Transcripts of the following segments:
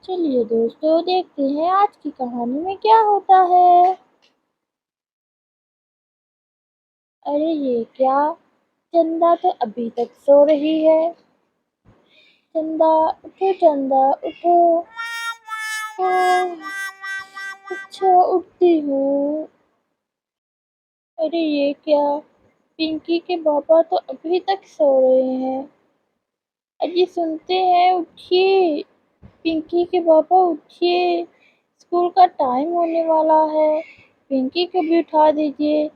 چلیے دوستو دیکھتے ہیں آج کی کہانی میں کیا ہوتا ہے۔ ارے یہ کیا، چندا تو ابھی تک سو رہی ہے۔ چندا اٹھو، چندا اٹھو۔ اچھا اٹھتی ہوں۔ ارے یہ کیا، پنکی کے پاپا تو ابھی تک سو رہے ہیں۔ اجی سنتے ہیں، اٹھیے پنکی کے پاپا اٹھیے، اسکول کا ٹائم ہونے والا ہے۔ پنکی کو بھی اٹھا دیجیے،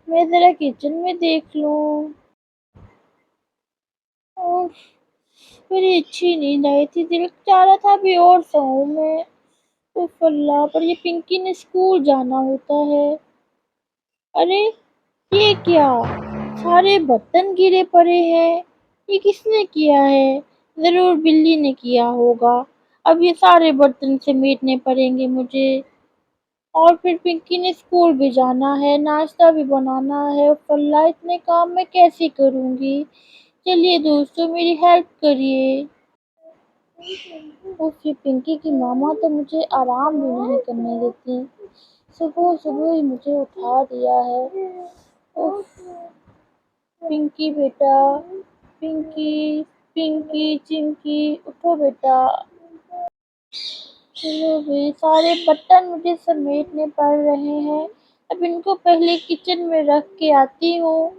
میں ذرا کچن میں دیکھ لوں۔ میری اچھی نیند آئی تھی، دل چاہ رہا تھا ابھی اور سوؤں میں۔ اف اللہ، پر یہ پنکی نے اسکول جانا ہوتا ہے۔ ارے یہ کیا، سارے برتن گرے پڑے ہیں، یہ کس نے کیا ہے؟ ضرور بلی نے کیا ہوگا۔ اب یہ سارے برتن سمیٹنے پڑیں گے مجھے، اور پھر پنکی نے اسکول بھی جانا ہے، ناشتہ بھی بنانا ہے۔ اف اللہ، اتنے کام میں کیسے کروں گی؟ چلیے دوستو میری ہیلپ کریے۔ اف، یہ پنکی کی ماما تو مجھے آرام بھی نہیں کرنے دیتی، صبح صبح ہی مجھے اٹھا دیا ہے۔ اف، پنکی بیٹا، پنکی پنکی چنکی اٹھو بیٹا۔ چلو بھی، سارے برتن مجھے سمیٹنے پڑ رہے ہیں، اب ان کو پہلے کچن میں رکھ کے آتی ہوں۔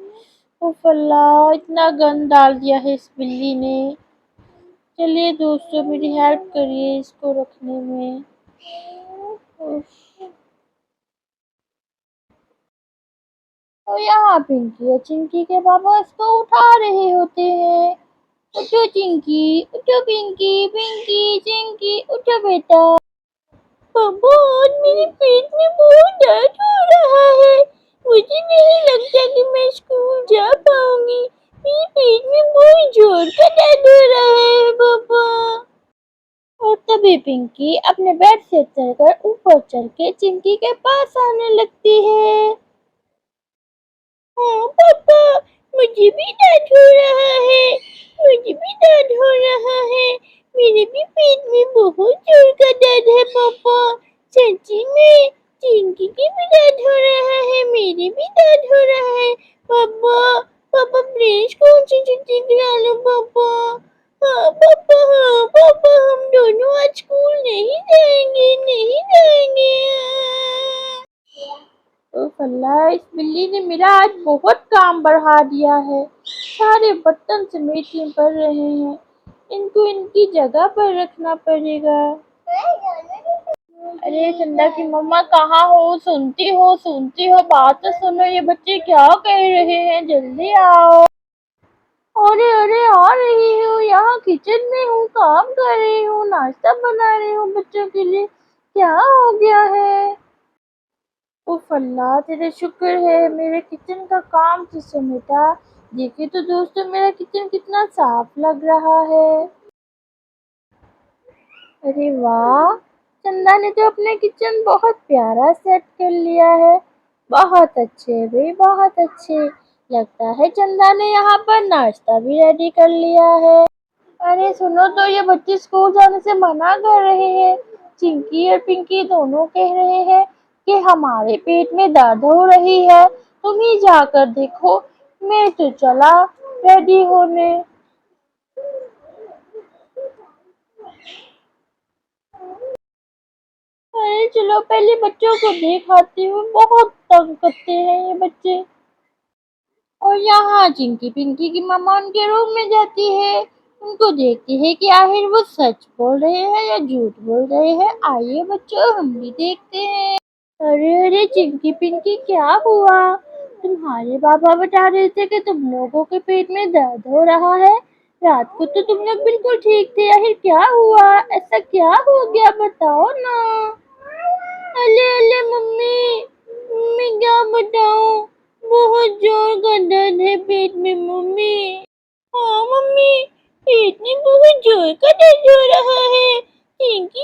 اف اللہ، اتنا گند ڈال دیا ہے اس بلی نے۔ چلیے دوستو میری ہیلپ کریے اس کو رکھنے میں۔ اور یہاں پنکی اور چنکی کے پاپا اس کو اٹھا رہے ہوتے ہیں۔ اٹھو چنکی، اٹھو پنکی، پنکی چنکی اٹھو بیٹا۔ پاپا آج میرے پیٹ میں بہت درد ہو رہا ہے، مجھے نہیں لگتا کہ میں اسکول جا پاؤں گی، میرے پیٹ میں بہت زور کا درد ہو رہا ہے پاپا۔ اور تبھی پنکی اپنے بیڈ سے اتر کر اوپر چڑھ کے چنکی کے پاس آنے لگتی ہے۔ ہاں پاپا، مجھے بھی درد ہو رہا ہے، مجھے بھی درد ہو رہا ہے، میرے بھی پیٹ میں بہت زور کا درد ہے پاپا، سچی میں چنکی کی بھی درد ہو رہا ہے، میرے بھی درد ہو رہا ہے پاپا۔ پاپا پلیز کون سی چھٹی کرا لو پاپا۔ ہاں پاپا، ہاں پاپا، ہم دونوں آج اسکول نہیں جائیں گے، نہیں جائیں گے۔ اوف اللہ، اس بلی نے میرا آج بہت کام بڑھا دیا ہے، سارے برتن سمیٹنے پڑ رہے ہیں، ان کو ان کی جگہ پر رکھنا پڑے گا۔ ارے چندا کی مما کہاں ہو؟ سنتی ہو بات تو سنو، یہ بچے کیا کہہ رہے ہیں، جلدی آؤ۔ ارے ارے آ رہی ہوں، یہاں کچن میں ہوں، کام کر رہی ہوں، ناشتہ بنا رہی ہوں بچوں کے لیے۔ کیا ہو گیا ہے؟ اوف اللہ، تیرے شکر ہے میرے کچن کا کام تو سمیٹا۔ دیکھیں تو دوستو میرا کچن کتنا صاف لگ رہا ہے۔ ارے واہ، چندا نے تو اپنے کچن بہت پیارا سیٹ کر لیا ہے۔ بہت اچھے بھائی، بہت اچھے، لگتا ہے چندا نے یہاں پر ناشتہ بھی ریڈی کر لیا ہے۔ ارے سنو تو، یہ بچے اسکول جانے سے منع کر رہے ہیں، چنکی اور پنکی دونوں کہہ رہے ہیں کہ ہمارے پیٹ میں درد ہو رہی ہے، تم ہی جا کر دیکھو۔ میں تو چلا ریڈی ہونے۔ ارے چلو پہلے بچوں کو دیکھ آتی ہوں، بہت تنگ کرتے ہیں یہ بچے۔ اور یہاں چنکی پنکی کی ماما ان کے روم میں جاتی ہے، ان کو دیکھتی ہے کہ آخر وہ سچ بول رہے ہیں یا جھوٹ بول رہے ہیں۔ آئیے بچوں ہم بھی دیکھتے ہیں۔ ارے ارے چنکی پنکی، کیا ہوا؟ تمہارے بابا بتا رہے تھے کہ تم لوگوں کے پیٹ میں درد ہو رہا ہے، رات کو تو تم لوگ بالکل ٹھیک تھے، آخر کیا ہوا؟ ایسا کیا ہو گیا بتاؤ نا۔ ارے ارے ممی، میں کیا بتاؤں، بہت زور کا درد ہے پیٹ میں ممی۔ ہاں ممی، پیٹ میں بہت زور کا درد ہو رہا ہے، پنکی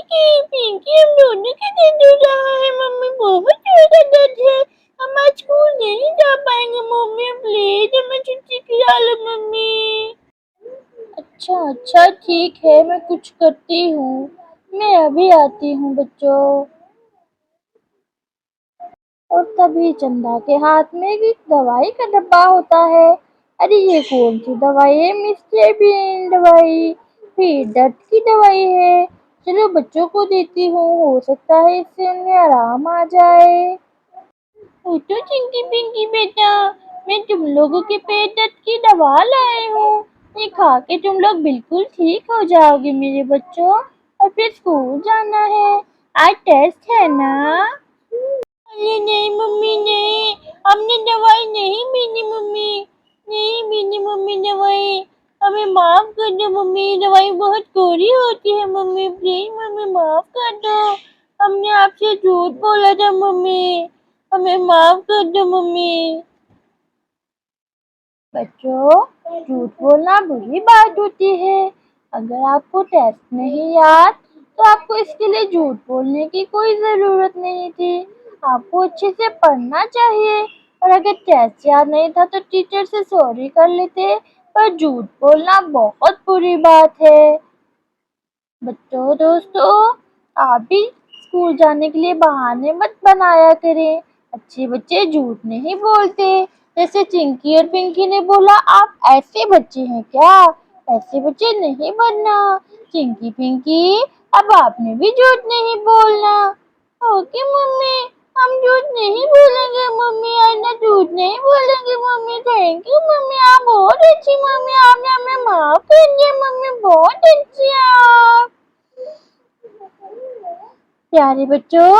ہم دونوں کے درد ہو رہا ہے ممی، بہت زور کا درد ہے، ہم آج اسکول نہیں جا پائیں گے ممی، پلیز ہمیں چھٹی کرا لو ممی۔ اچھا ٹھیک ہے، میں کچھ کرتی ہوں، میں ابھی آتی ہوں بچوں۔ اور تبھی چندا کے ہاتھ میں ایک دوائی کا ڈبہ ہوتا ہے۔ ارے یہ کون سی دوائی ہے؟ مسٹر بین دوائی، پھر درد کی دوائی ہے۔ چلو بچوں کو دیتی ہوں، ہو سکتا ہے اس سے انہیں آرام آ جائے۔ اٹھو چنکی پنکی بیٹا، میں تم لوگوں کے پیٹ درد کی دوا لائی ہوں۔ یہ کھا کے تم لوگ بالکل ٹھیک ہو جاؤ گے میرے بچوں، اور پھر اسکول جانا ہے۔ آج ٹیسٹ ہے نا؟ ارے نہیں ممی نہیں، ہم نے دوائی نہیں پینی ممی، نہیں پینی ممی دوائی، ہمیں معاف کر دو ممی، دوائی بہت کوڑی ہوتی ہے ممی، پلیز ممی معاف کر دو، ہم نے آپ سے جھوٹ بولا تھا ممی، ہمیں معاف کر دو ممی۔ بچوں، جھوٹ بولنا بری بات ہوتی ہے۔ اگر آپ کو ٹیسٹ نہیں یاد تو آپ کو اس کے لیے جھوٹ بولنے کی کوئی ضرورت نہیں تھی۔ آپ کو اچھے سے پڑھنا چاہیے، اور اگر ٹیسٹ یاد نہیں تھا تو ٹیچر سے سوری کر لیتے، پر جھوٹ بولنا بہت بری بات ہے۔ بچوں دوستو، آپ بھی اسکول جانے کے لیے بہانے مت بنایا کریں۔ اچھے بچے جھوٹ نہیں بولتے۔ جیسے چنکی اور پنکی نے بولا، آپ ایسے بچے ہیں کیا؟ ایسے بچے نہیں بننا۔ چنکی پنکی، اب آپ نے بھی جھوٹ نہیں بولنا۔ اوکے ممی، ہم جھوٹ نہیں بولیں گے ممی، آئندہ جھوٹ نہیں بولیں گے ممی۔ تھینک یو ممی، آپ بہت اچھی ممی، آپ نے ہمیں معاف کر دیا ممی، بہت اچھی آپ۔ پیارے بچوں،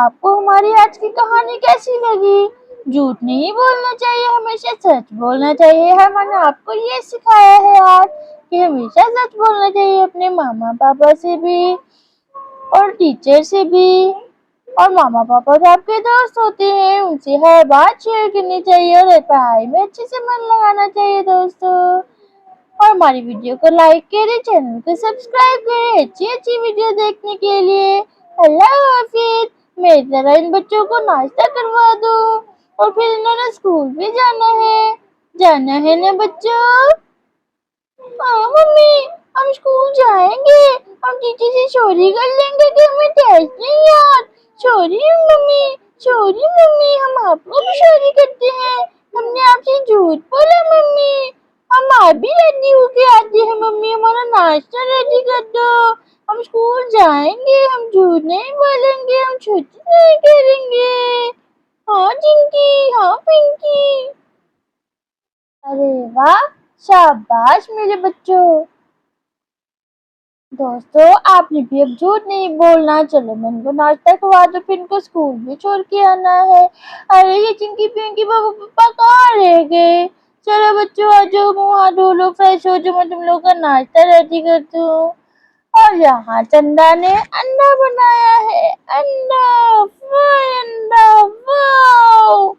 آپ کو ہماری آج کی کہانی کیسی لگی؟ جھوٹ نہیں بولنا چاہیے، ہمیشہ سچ بولنا چاہیے۔ ہم نے آپ کو یہ سکھایا ہے آج کہ ہمیشہ سچ بولنا چاہیے، اپنے ماما پاپا سے بھی اور ٹیچر سے بھی۔ اور ماما پاپا جو آپ کے دوست ہوتے ہیں، ان سے ہر بات شیئر کرنی چاہیے، اور پڑھائی میں اچھے سے من لگانا چاہیے دوستوں۔ اور ہماری ویڈیو کو لائک کریں، چینل کو سبسکرائب کریں اچھی اچھی ویڈیو دیکھنے کے لیے۔ اللہ حافظ۔ میں ذرا ان بچوں کو ناشتہ کروا دوں، اور پھر انہوں نے اسکول بھی جانا ہے نا بچوں؟ ہاں ممی، ہم اسکول جائیں گے، ہم ٹیچر سے سوری کر لیں گے کہ ہمیں ٹیسٹ نہیں یاد۔ سوری ممی، سوری ممی، ہم آپ کو بھی سوری کرتے ہیں، ہم نے آپ سے جھوٹ بولا ممی۔ ہم آپ بھی ریڈی ہو کے آتے ہیں ممی، ہمارا ناشتہ ریڈی کر دو، ہم اسکول جائیں گے، ہم جھوٹ نہیں بولیں گے، ہم چھٹی نہیں کریں گے۔ ہاں چنکی، ہاں پنکی۔ ارے واہ، شاباش میرے بچوں۔ دوستو، آپ نے بھی اب جھوٹ نہیں بولنا۔ چلو میں ان کو ناشتہ کھوا دو، پھر ان کو اسکول بھی چھوڑ کے آنا ہے۔ ارے یہ چنکی پنکی پاپا پاپا کہاں رہ گئے؟ چلو بچوں آ جاؤ، منہ ہاتھ دھو لو، فریش ہو جاؤ، میں تم لوگ کا ناشتہ ریڈی کر دوں۔ اور یہاں چندا نے انڈا بنایا ہے، انڈا، فرائی انڈا، واو۔